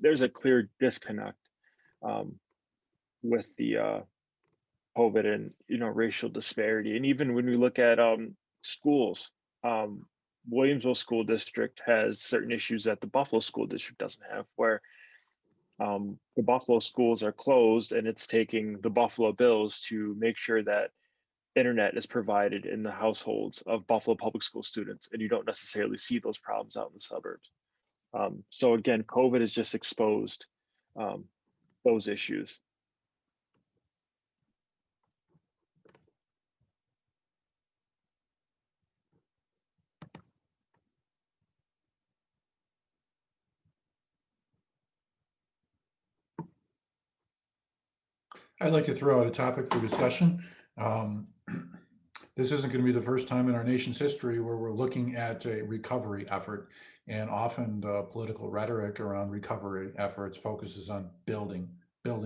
there's a clear disconnect um, with the COVID and racial disparity. And even when we look at schools, um, Williamsville School District has certain issues that the Buffalo School District doesn't have, where the Buffalo schools are closed, and it's taking the Buffalo Bills to make sure that internet is provided in the households of Buffalo public school students, and you don't necessarily see those problems out in the suburbs. So again, COVID has just exposed um, those issues. I'd like to throw out a topic for discussion. Um, this isn't going to be the first time in our nation's history where we're looking at a recovery effort, and often the political rhetoric around recovery efforts focuses on building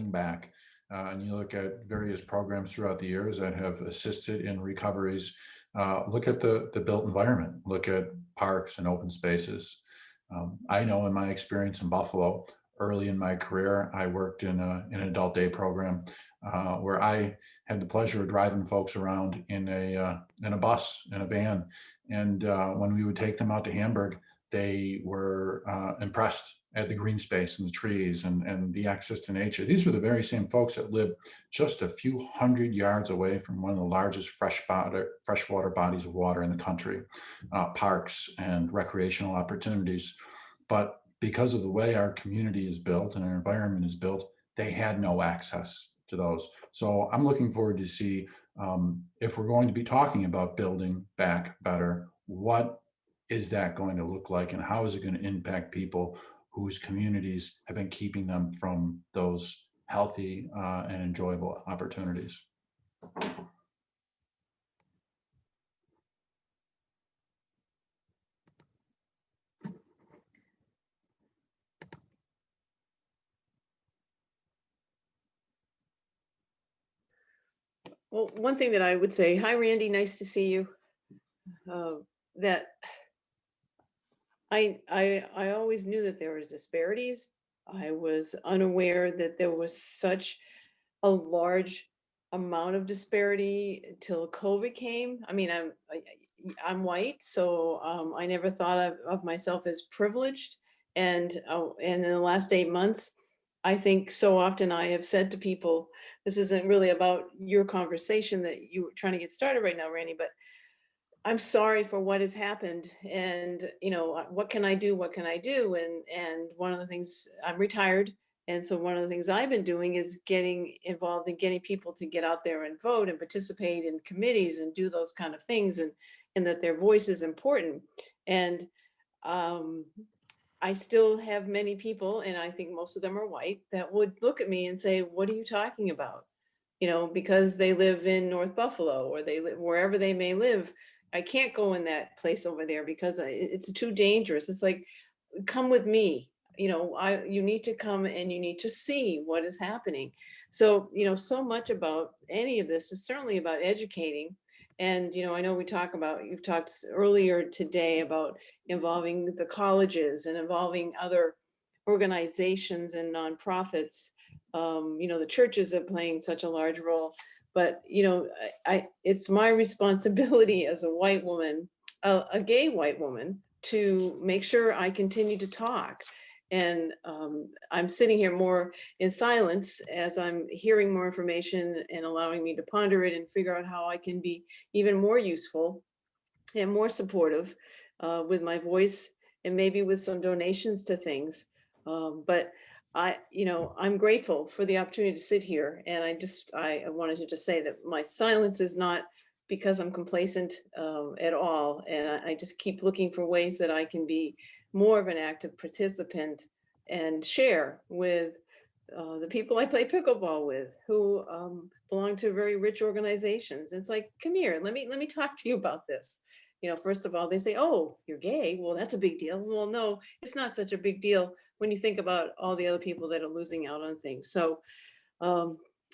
back. And you look at various programs throughout the years that have assisted in recoveries. Look at the built environment, look at parks and open spaces. I know in my experience in Buffalo, early in my career, I worked in an adult day program where I had the pleasure of driving folks around in a bus, in a van. And when we would take them out to Hamburg, they were impressed at the green space and the trees and the access to nature. These were the very same folks that lived just a few hundred yards away from one of the largest freshwater bodies of water in the country, parks and recreational opportunities. But because of the way our community is built and our environment is built, they had no access to those. So I'm looking forward to see if we're going to be talking about building back better, what is that going to look like, and how is it going to impact people whose communities have been keeping them from those healthy and enjoyable opportunities. Well, one thing that I would say, hi, Randy, nice to see you. That I always knew that there was disparities. I was unaware that there was such a large amount of disparity until COVID came. I mean, I'm white, so I never thought of myself as privileged. And in the last 8 months, I think so often I have said to people, this isn't really about your conversation that you were trying to get started right now, Randy, but I'm sorry for what has happened. And, what can I do? What can I do? And one of the things, I'm retired. And so one of the things I've been doing is getting involved in getting people to get out there and vote and participate in committees and do those kind of things, and that their voice is important. And um, I still have many people, and I think most of them are white, that would look at me and say, what are you talking about? Because they live in North Buffalo, or they live wherever they may live. I can't go in that place over there because it's too dangerous. It's like, come with me. You need to come and you need to see what is happening. So, so much about any of this is certainly about educating. And, I know you've talked earlier today about involving the colleges and involving other organizations and nonprofits. The churches are playing such a large role, but it's my responsibility as a white woman, a gay white woman, to make sure I continue to talk. And I'm sitting here more in silence as I'm hearing more information and allowing me to ponder it and figure out how I can be even more useful and more supportive with my voice, and maybe with some donations to things. But I'm grateful for the opportunity to sit here. And I wanted to just say that my silence is not because I'm complacent at all. And I just keep looking for ways that I can be more of an active participant and share with the people I play pickleball with, who belong to very rich organizations. It's like, come here, let me talk to you about this. First of all, they say, oh, you're gay. Well, that's a big deal. Well, no, it's not such a big deal when you think about all the other people that are losing out on things. So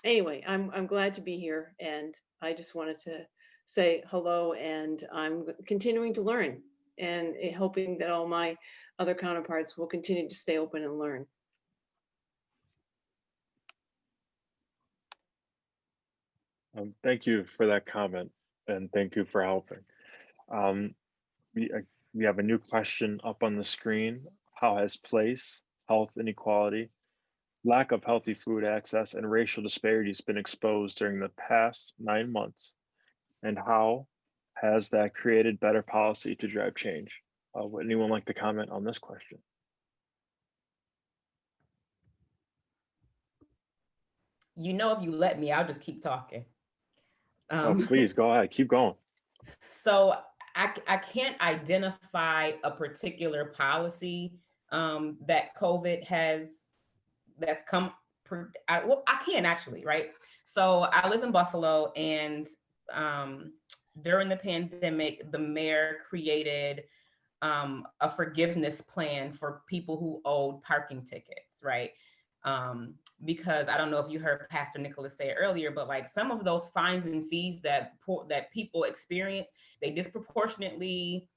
anyway, I'm glad to be here. And I just wanted to say hello, and I'm continuing to learn, and hoping that all my other counterparts will continue to stay open and learn. Thank you for that comment, and thank you for helping. Um, we have a new question up on the screen. How has place, health inequality, lack of healthy food access, and racial disparities been exposed during the past 9 months? And how has that created better policy to drive change? Would anyone like to comment on this question? You know, if you let me, I'll just keep talking. Oh, please go ahead. Keep going. So I can't identify a particular policy that COVID that's come. Well, I can actually, right? So I live in Buffalo, and during the pandemic, the mayor created a forgiveness plan for people who owed parking tickets, right? Because I don't know if you heard Pastor Nicholas say it earlier, but like some of those fines and fees that people experience, they disproportionately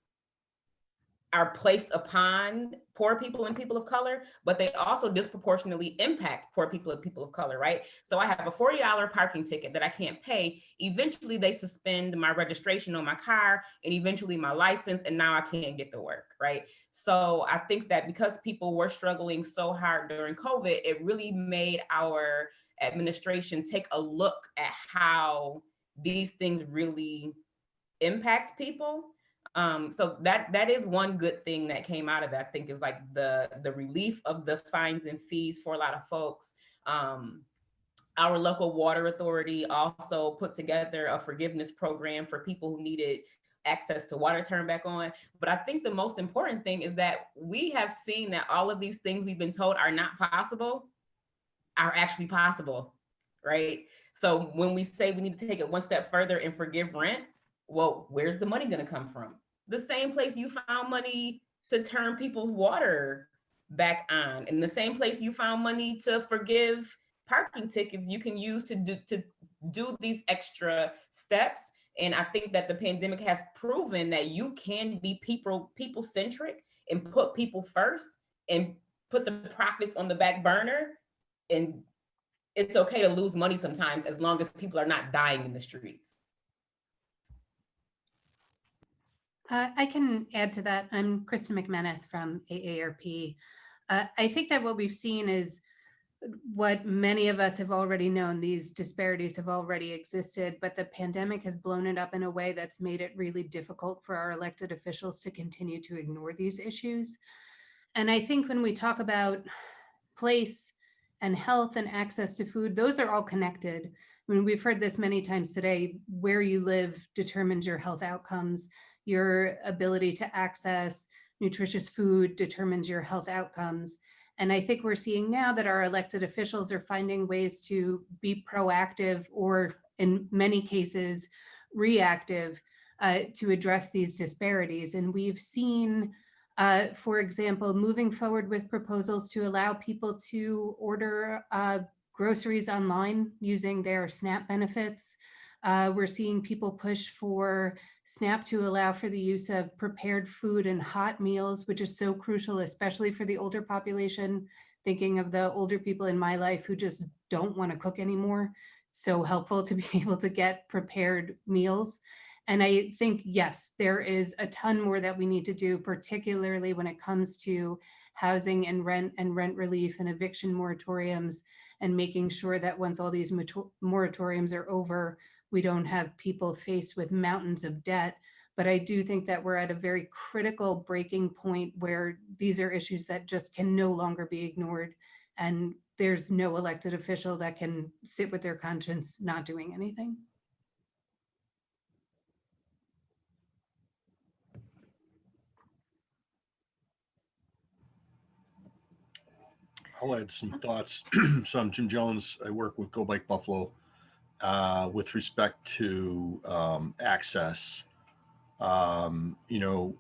are placed upon poor people and people of color, but they also disproportionately impact poor people and people of color, right? So I have a $40 parking ticket that I can't pay. Eventually they suspend my registration on my car and eventually my license, and now I can't get to work, right? So I think that because people were struggling so hard during COVID, it really made our administration take a look at how these things really impact people. So that is one good thing that came out of it. I think is like the relief of the fines and fees for a lot of folks. Our local water authority also put together a forgiveness program for people who needed access to water turned back on. But I think the most important thing is that we have seen that all of these things we've been told are not possible are actually possible, right? So when we say we need to take it one step further and forgive rent, well, where's the money going to come from? The same place you found money to turn people's water back on, and the same place you found money to forgive parking tickets, you can use to do these extra steps. And I think that the pandemic has proven that you can be people centric and put people first and put the profits on the back burner, and it's okay to lose money sometimes as long as people are not dying in the streets. I can add to that. I'm Krista McManus from AARP. I think that what we've seen is what many of us have already known. These disparities have already existed, but the pandemic has blown it up in a way that's made it really difficult for our elected officials to continue to ignore these issues. And I think when we talk about place and health and access to food, those are all connected. I mean, we've heard this many times today. Where you live determines your health outcomes. Your ability to access nutritious food determines your health outcomes. And I think we're seeing now that our elected officials are finding ways to be proactive, or in many cases, reactive, to address these disparities. And we've seen, for example, moving forward with proposals to allow people to order groceries online using their SNAP benefits. We're seeing people push for SNAP to allow for the use of prepared food and hot meals, which is so crucial, especially for the older population. Thinking of the older people in my life who just don't want to cook anymore. So helpful to be able to get prepared meals. And I think, yes, there is a ton more that we need to do, particularly when it comes to housing and rent relief and eviction moratoriums, and making sure that once all these moratoriums are over, we don't have people faced with mountains of debt. But I do think that we're at a very critical breaking point where these are issues that just can no longer be ignored. And there's no elected official that can sit with their conscience not doing anything. I'll add some thoughts. So I'm Jim Jones. I work with Go Bike Buffalo with respect to access. You know,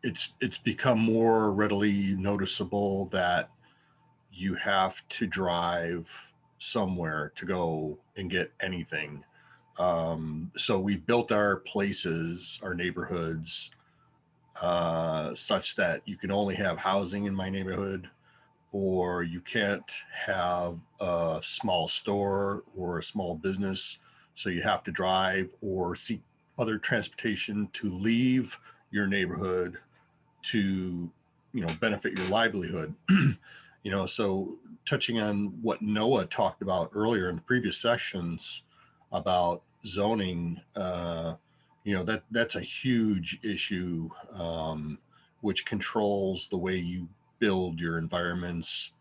it's become more readily noticeable that you have to drive somewhere to go and get anything. So we built our places, our neighborhoods, such that you can only have housing in my neighborhood or you can't have a small store or a small business, so you have to drive or seek other transportation to leave your neighborhood to, benefit your livelihood. So touching on what Noah talked about earlier in the previous sessions about zoning, that's a huge issue, which controls the way you build your environments.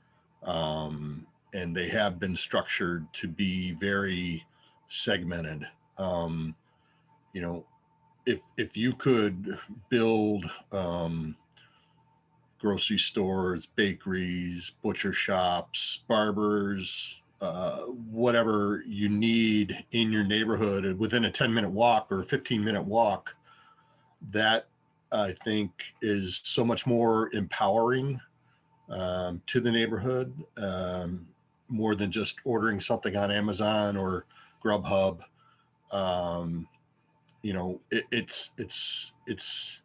And they have been structured to be very segmented. Um, you know, if you could build grocery stores, bakeries, butcher shops, barbers, whatever you need in your neighborhood within a 10-minute walk or a 15-minute walk, that I think is so much more empowering to the neighborhood, more than just ordering something on Amazon or Grubhub. It's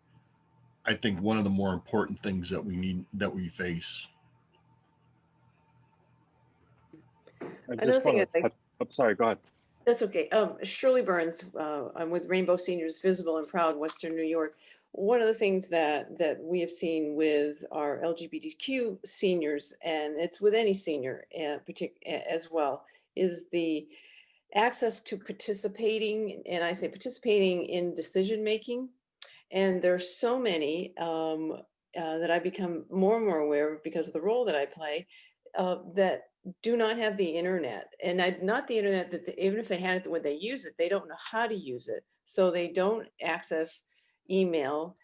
I think one of the more important things that we face. I Another just thing want I'd to like, I'm sorry, go ahead. that's okay. Shirley Burns, I'm with Rainbow Seniors Visible and Proud, Western New York. One of the things that we have seen with our LGBTQ seniors, and it's with any senior as well, is the access to participating, and I say participating in decision making. And there's so many that I become more and more aware of because of the role that I play, that do not have the internet. And not the internet that even if they had it when they use it, they don't know how to use it. So they don't access email.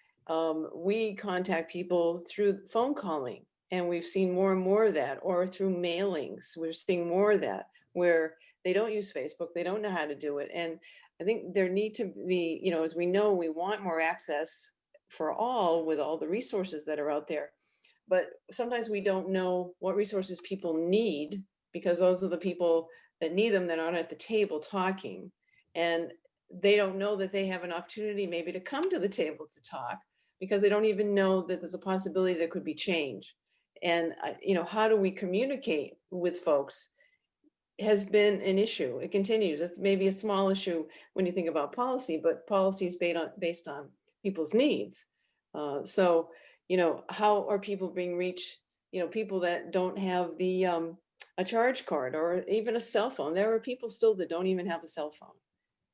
We contact people through phone calling, and we've seen more and more of that, or through mailings. We're seeing more of that where they don't use Facebook, they don't know how to do it. And I think there need to be, as we know, we want more access for all with all the resources that are out there. But sometimes we don't know what resources people need, because those are the people that need them that aren't at the table talking. And they don't know that they have an opportunity maybe to come to the table to talk, because they don't even know that there's a possibility there could be change. And, how do we communicate with folks has been an issue. It continues. It's maybe a small issue when you think about policy, but policy is based on people's needs. So, how are people being reached? People that don't have the a charge card or even a cell phone. There are people still that don't even have a cell phone,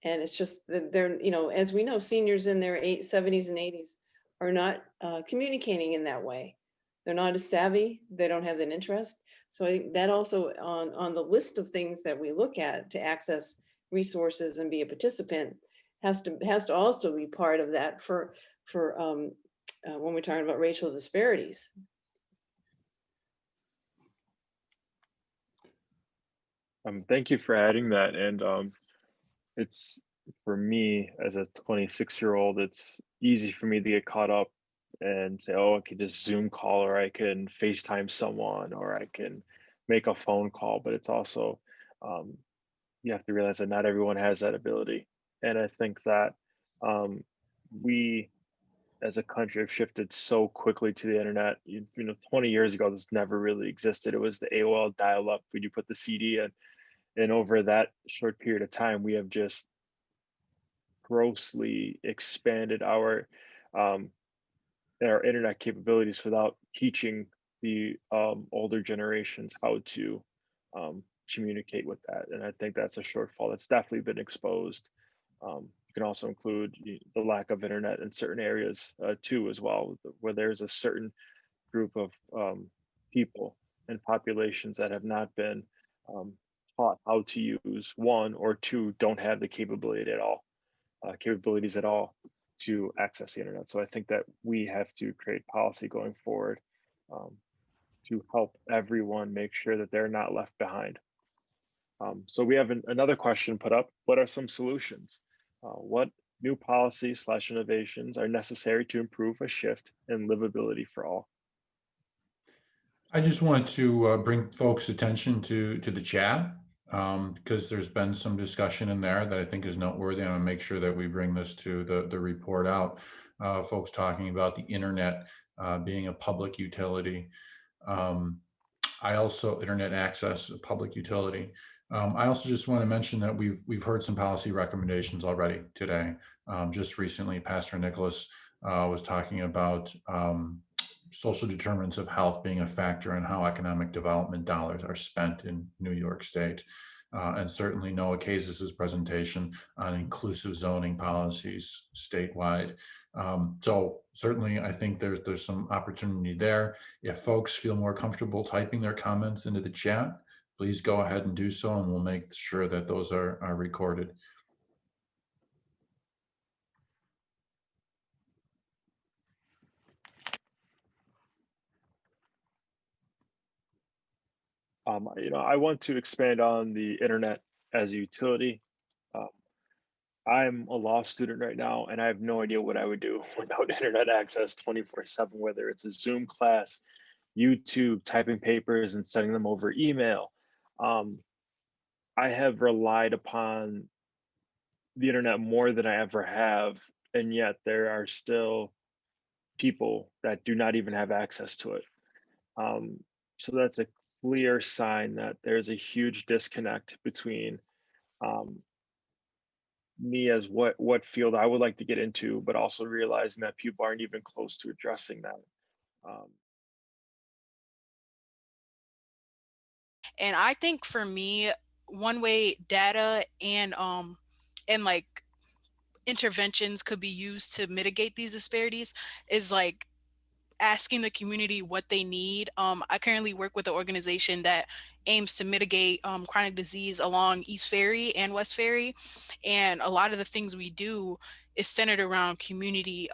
and it's just that they're, as we know, seniors in their 70s and 80s are not communicating in that way. They're not as savvy. They don't have that interest. So I think that also on the list of things that we look at to access resources and be a participant has to also be part of that for when we're talking about racial disparities. Thank you for adding that. And it's, for me as a 26-year-old, it's easy for me to get caught up and say, oh, I could just Zoom call, or I can FaceTime someone, or I can make a phone call. But it's also, you have to realize that not everyone has that ability. And I think that we as a country have shifted so quickly to the internet. 20 years ago, this never really existed. It was the AOL dial-up when you put the CD in. And over that short period of time, we have just grossly expanded um, our internet capabilities without teaching the older generations how to communicate with that. And I think that's a shortfall that's definitely been exposed. You can also include the lack of internet in certain areas too, as well, where there's a certain group of people and populations that have not been um, taught how to use one, or two, don't have the capabilities at all to access the internet. So I think that we have to create policy going forward um, to help everyone make sure that they're not left behind. So we have another question put up. What are some solutions? What new policies / innovations are necessary to improve a shift in livability for all? I just wanted to bring folks' attention to the chat, because there's been some discussion in there that I think is noteworthy. I want to make sure that we bring this to the report out. Folks talking about the internet being a public utility. I also, internet access, public utility. I also just want to mention that we've heard some policy recommendations already today. Just recently, Pastor Nicholas was talking about social determinants of health being a factor in how economic development dollars are spent in New York State. And certainly Noah Cases's presentation on inclusive zoning policies statewide. So certainly I think there's some opportunity there. If folks feel more comfortable typing their comments into the chat, please go ahead and do so, and we'll make sure that those are recorded. I want to expand on the internet as a utility. I'm a law student right now, and I have no idea what I would do without internet access 24/7, whether it's a Zoom class, YouTube, typing papers and sending them over email. Um, I have relied upon the internet more than I ever have, and yet there are still people that do not even have access to it. Um, so that's a clear sign that there's a huge disconnect between um, me as what field I would like to get into, but also realizing that people aren't even close to addressing that. Um, And I think for me, one way data and like interventions could be used to mitigate these disparities is like asking the community what they need. I currently work with an organization that aims to mitigate chronic disease along East Ferry and West Ferry. And a lot of the things we do is centered around community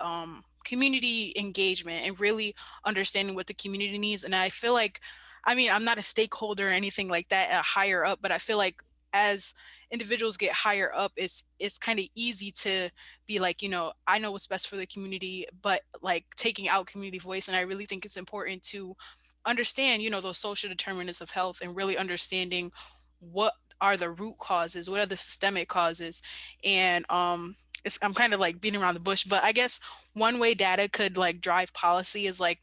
engagement and really understanding what the community needs. And I feel like, I mean, I'm not a stakeholder or anything like that higher up, but I feel like as individuals get higher up, it's kind of easy to be like, I know what's best for the community, but like taking out community voice. And I really think it's important to understand, those social determinants of health and really understanding what are the root causes, what are the systemic causes. And I'm kind of like beating around the bush, but I guess one way data could like drive policy is like,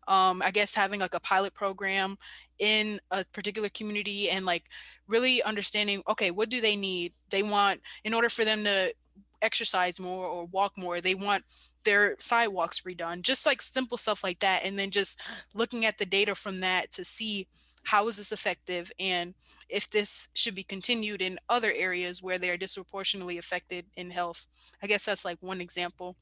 I guess having like a pilot program in a particular community and like really understanding, okay, what do they need? They want, in order for them to exercise more or walk more, they want their sidewalks redone, just like simple stuff like that. And then just looking at the data from that to see how is this effective and if this should be continued in other areas where they are disproportionately affected in health. I guess that's like one example.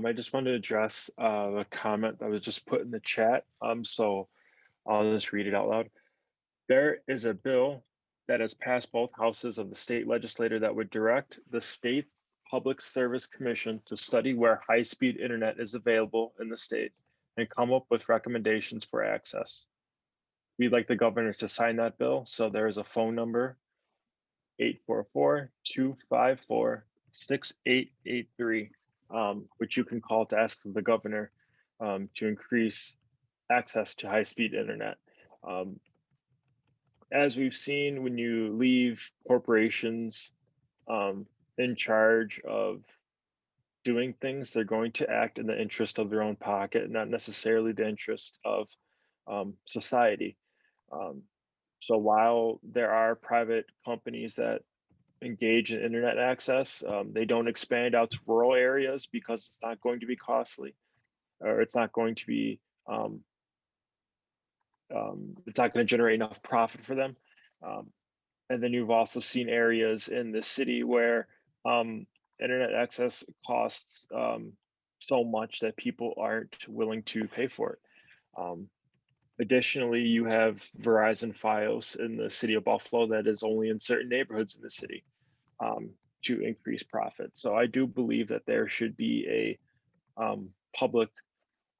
I just wanted to address a comment that was just put in the chat. So I'll just read it out loud. There is a bill that has passed both houses of the state legislature that would direct the State Public Service Commission to study where high-speed internet is available in the state and come up with recommendations for access. We'd like the governor to sign that bill. So there is a phone number, 844-254-6883, which you can call to ask the governor to increase access to high-speed internet. As we've seen, when you leave corporations in charge of doing things, they're going to act in the interest of their own pocket, not necessarily the interest of society. So while there are private companies that engage in internet access, they don't expand out to rural areas because it's not going to be costly, or it's not going to be it's not going to generate enough profit for them. And then you've also seen areas in the city where internet access costs so much that people aren't willing to pay for it. Additionally, you have Verizon Fios in the city of Buffalo that is only in certain neighborhoods in the city to increase profit. So I do believe that there should be a public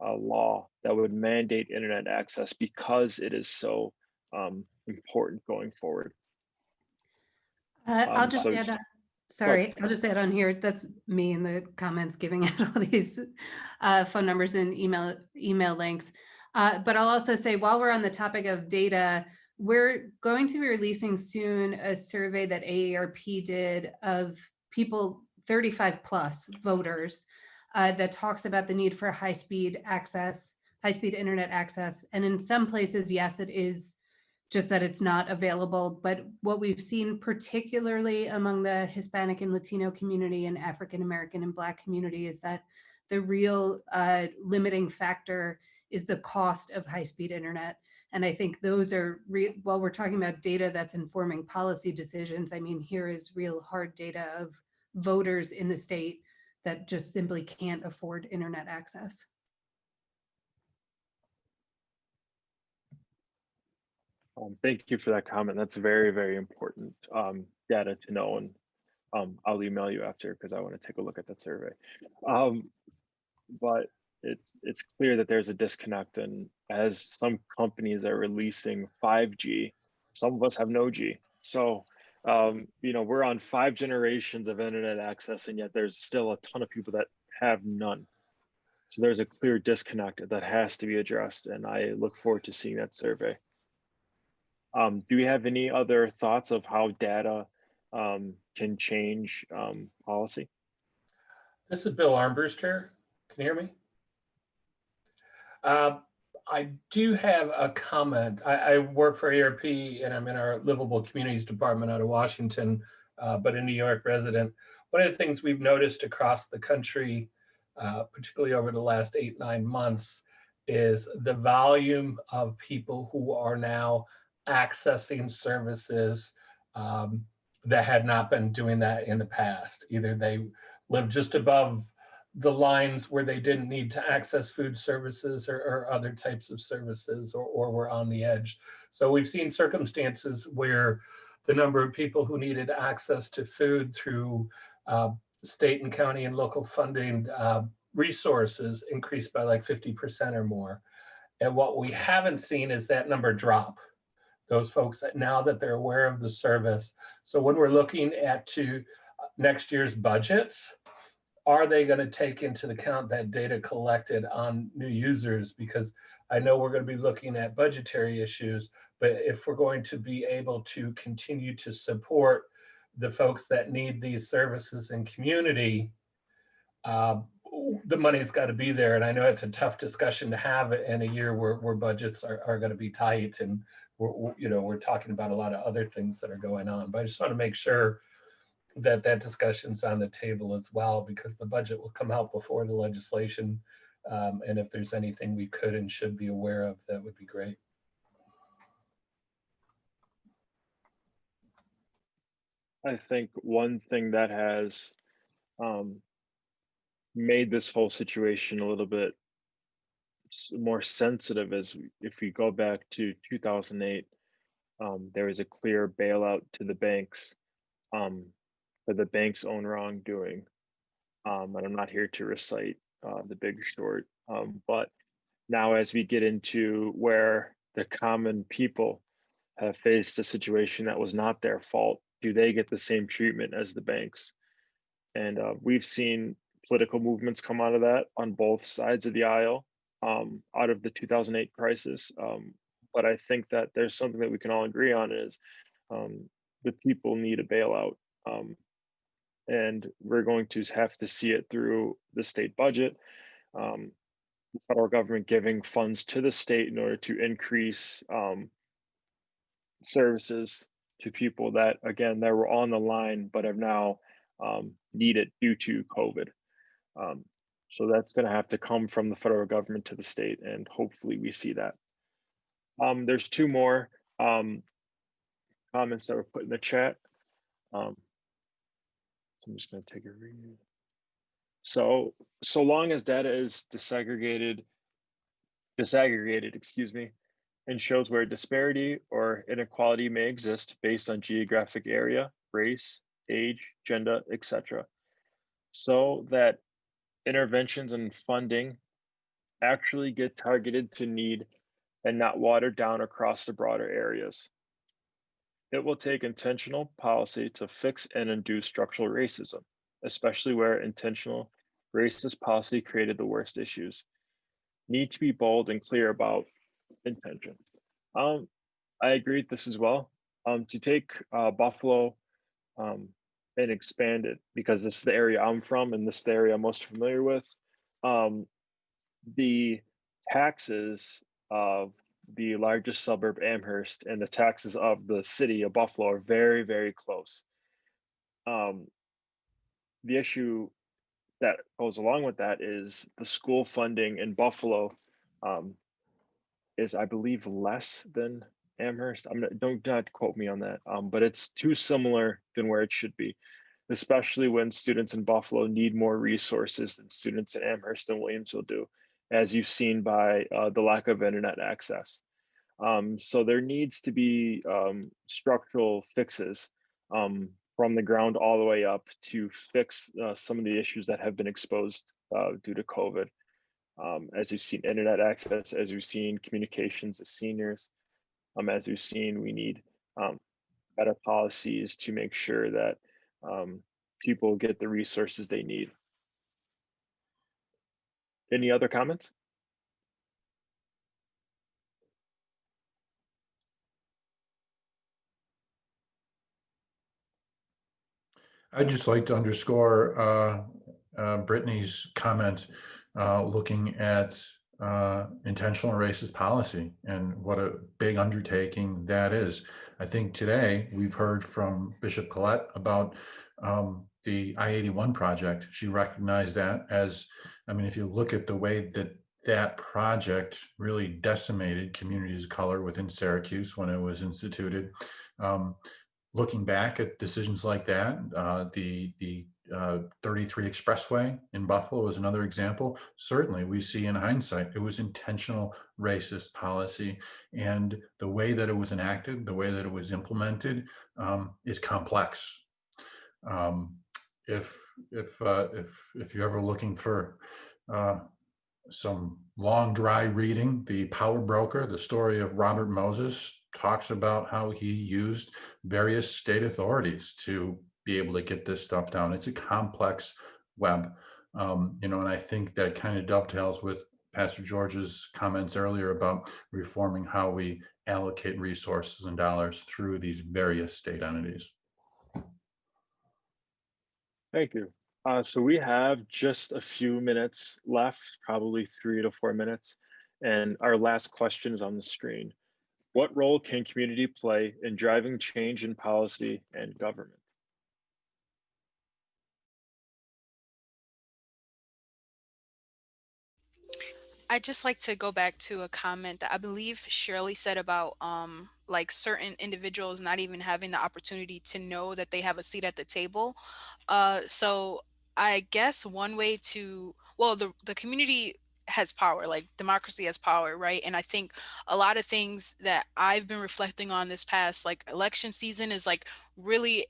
law that would mandate internet access because it is so important going forward. I'll just So add on, sorry, I'll just add on here, that's me in the comments giving out all these phone numbers and email links. But I'll also say, while we're on the topic of data, we're going to be releasing soon a survey that AARP did of people 35 plus voters that talks about the need for high-speed access, high-speed internet access. And in some places, yes, it is just that it's not available. But what we've seen, particularly among the Hispanic and Latino community and African-American and Black community, is that the real limiting factor is the cost of high-speed internet. And I think those are, while we're talking about data that's informing policy decisions, I mean, here is real hard data of voters in the state that just simply can't afford internet access. Thank you for that comment. That's very, very important data to know. And I'll email you after because I want to take a look at that survey. But it's clear that there's a disconnect, and as some companies are releasing 5G, some of us have no G. So we're on 5 generations of internet access, and yet there's still a ton of people that have none. So there's a clear disconnect that has to be addressed, and I look forward to seeing that survey. Do we have any other thoughts of how data can change policy? This is Bill Armbruster. Can you hear me? I do have a comment. I work for AARP and I'm in our Livable Communities Department out of Washington, but a New York resident. One of the things we've noticed across the country, particularly over the last 8-9 months, is the volume of people who are now accessing services that had not been doing that in the past. Either they live just above the lines where they didn't need to access food services or other types of services, or were on the edge. So we've seen circumstances where the number of people who needed access to food through state and county and local funding resources increased by like 50% or more. And what we haven't seen is that number drop. Those folks that now that they're aware of the service. So when we're looking at next year's budgets, are they going to take into account that data collected on new users? Because I know we're going to be looking at budgetary issues, but if we're going to be able to continue to support the folks that need these services in community, the money's got to be there. And I know it's a tough discussion to have in a year where budgets are going to be tight, and we're talking about a lot of other things that are going on. But I just want to make sure that discussion's on the table as well, because the budget will come out before the legislation. And if there's anything we could and should be aware of, that would be great. I think one thing that has made this whole situation a little bit more sensitive is if we go back to 2008, there was a clear bailout to the banks for the bank's own wrongdoing. And I'm not here to recite the Big Short, but now as we get into where the common people have faced a situation that was not their fault, do they get the same treatment as the banks? And we've seen political movements come out of that on both sides of the aisle out of the 2008 crisis. But I think that there's something that we can all agree on is the people need a bailout. And we're going to have to see it through the state budget, the federal government giving funds to the state in order to increase services to people that, again, that were on the line, but have now needed due to COVID. So that's going to have to come from the federal government to the state, and hopefully we see that. There's 2 more comments that were put in the chat. So I'm just going to take a read. So long as data is disaggregated, and shows where disparity or inequality may exist based on geographic area, race, age, gender, etc., so that interventions and funding actually get targeted to need and not watered down across the broader areas. It will take intentional policy to fix and undo structural racism, especially where intentional racist policy created the worst issues. Need to be bold and clear about intentions. I agree with this as well. To take Buffalo and expand it, because this is the area I'm from and this is the area I'm most familiar with. Um, the taxes of the largest suburb, Amherst, and the taxes of the city of Buffalo are very, very close. Um, the issue that goes along with that is the school funding in Buffalo um, is, I believe, less than Amherst. Don't not quote me on that, but it's too similar than where it should be, especially when students in Buffalo need more resources than students in Amherst and Williamsville do, as you've seen by the lack of internet access. So there needs to be structural fixes from the ground all the way up to fix some of the issues that have been exposed due to COVID. As you've seen internet access, as we've seen communications of seniors, as we've seen, we need um, better policies to make sure that um, people get the resources they need. Any other comments? I'd just like to underscore Brittany's comment, looking at intentional racist policy and what a big undertaking that is. I think today we've heard from Bishop Collette about the I-81 project. She recognized that as, I mean, if you look at the way that that project really decimated communities of color within Syracuse when it was instituted. Looking back at decisions like that, the 33 Expressway in Buffalo is another example. Certainly, we see in hindsight, it was intentional racist policy, and the way that it was enacted, the way that it was implemented, is complex. Um, if you're ever looking for some long, dry reading, The Power Broker, the story of Robert Moses, talks about how he used various state authorities to be able to get this stuff down. It's a complex web, and I think that kind of dovetails with Pastor George's comments earlier about reforming how we allocate resources and dollars through these various state entities. Thank you. So we have just a few minutes left, probably 3 to 4 minutes. And our last question is on the screen. What role can community play in driving change in policy and government? I'd just like to go back to a comment that I believe Shirley said about like certain individuals not even having the opportunity to know that they have a seat at the table. So I guess one way to, well, the community has power, like democracy has power, right? And I think a lot of things that I've been reflecting on this past like election season is like really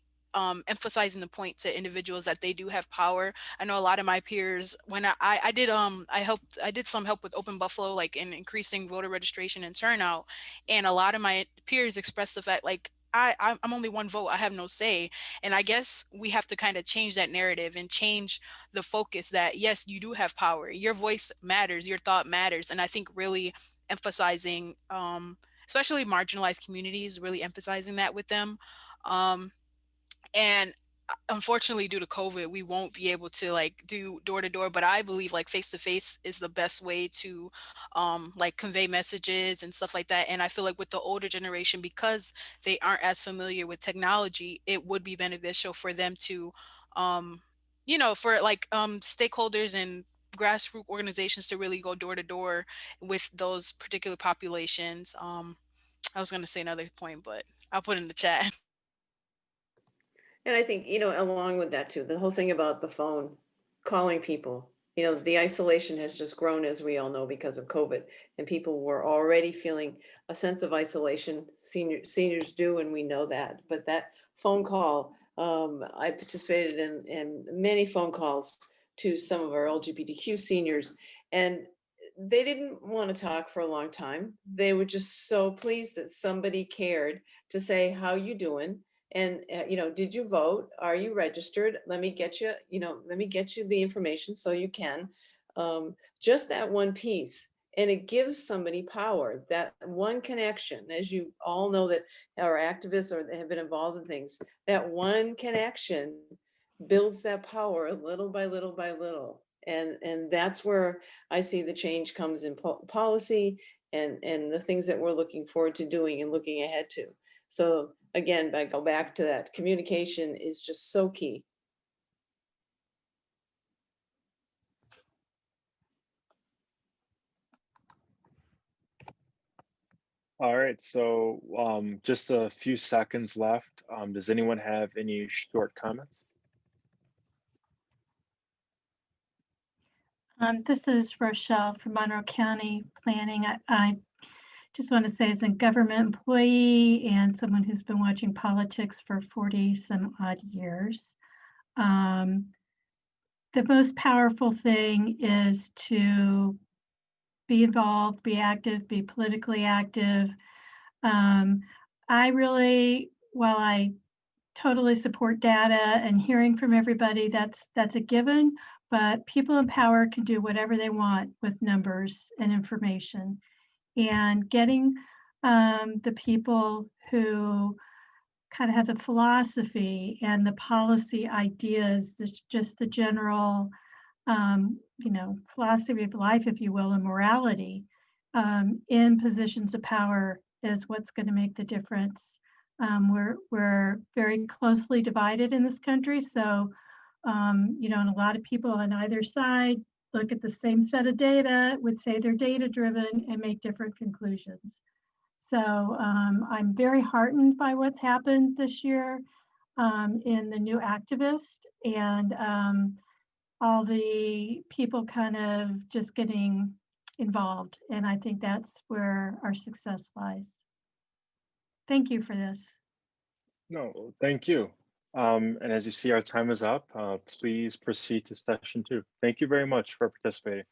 emphasizing the point to individuals that they do have power. I know a lot of my peers, when I did I did some help with Open Buffalo, like in increasing voter registration and turnout, and a lot of my peers expressed the fact like I'm only one vote, I have no say. And I guess we have to kind of change that narrative and change the focus that yes, you do have power, your voice matters, your thought matters. And I think really emphasizing especially marginalized communities, really emphasizing that with them. um and unfortunately due to COVID we won't be able to like do door to door, but I believe like face to face is the best way to like convey messages and stuff like that. And I feel like with the older generation, because they aren't as familiar with technology, it would be beneficial for them to um for like stakeholders and grassroots organizations to really go door to door with those particular populations. I was going to say another point, but I'll put it in the chat. And I think, along with that too, the whole thing about the phone, calling people, the isolation has just grown, as we all know, because of COVID. And people were already feeling a sense of isolation. Seniors do, and we know that. But that phone call, I participated in many phone calls to some of our LGBTQ seniors, and they didn't want to talk for a long time. They were just so pleased that somebody cared to say, "How you doing?" And did you vote? Are you registered? Let me get you the information so you can. Just that one piece and it gives somebody power. That one connection, as you all know that are activists or have been involved in things, that one connection builds that power little by little by little. And that's where I see the change comes in policy and the things that we're looking forward to doing and looking ahead to. So again, I go back to that, communication is just so key. All right, so just a few seconds left. Does anyone have any short comments? This is Rochelle from Monroe County Planning. I just want to say, as a government employee and someone who's been watching politics for 40 some odd years, the most powerful thing is to be involved, be active, be politically active. I really, while I totally support data and hearing from everybody, that's a given, but people in power can do whatever they want with numbers and information. And getting the people who kind of have the philosophy and the policy ideas, just the general, philosophy of life, if you will, and morality in positions of power is what's going to make the difference. We're very closely divided in this country. So, and a lot of people on either side look at the same set of data, would say they're data driven and make different conclusions. So I'm very heartened by what's happened this year in the new activist and all the people kind of just getting involved. And I think that's where our success lies. Thank you for this. No, thank you. And as you see, our time is up. Please proceed to session 2. Thank you very much for participating.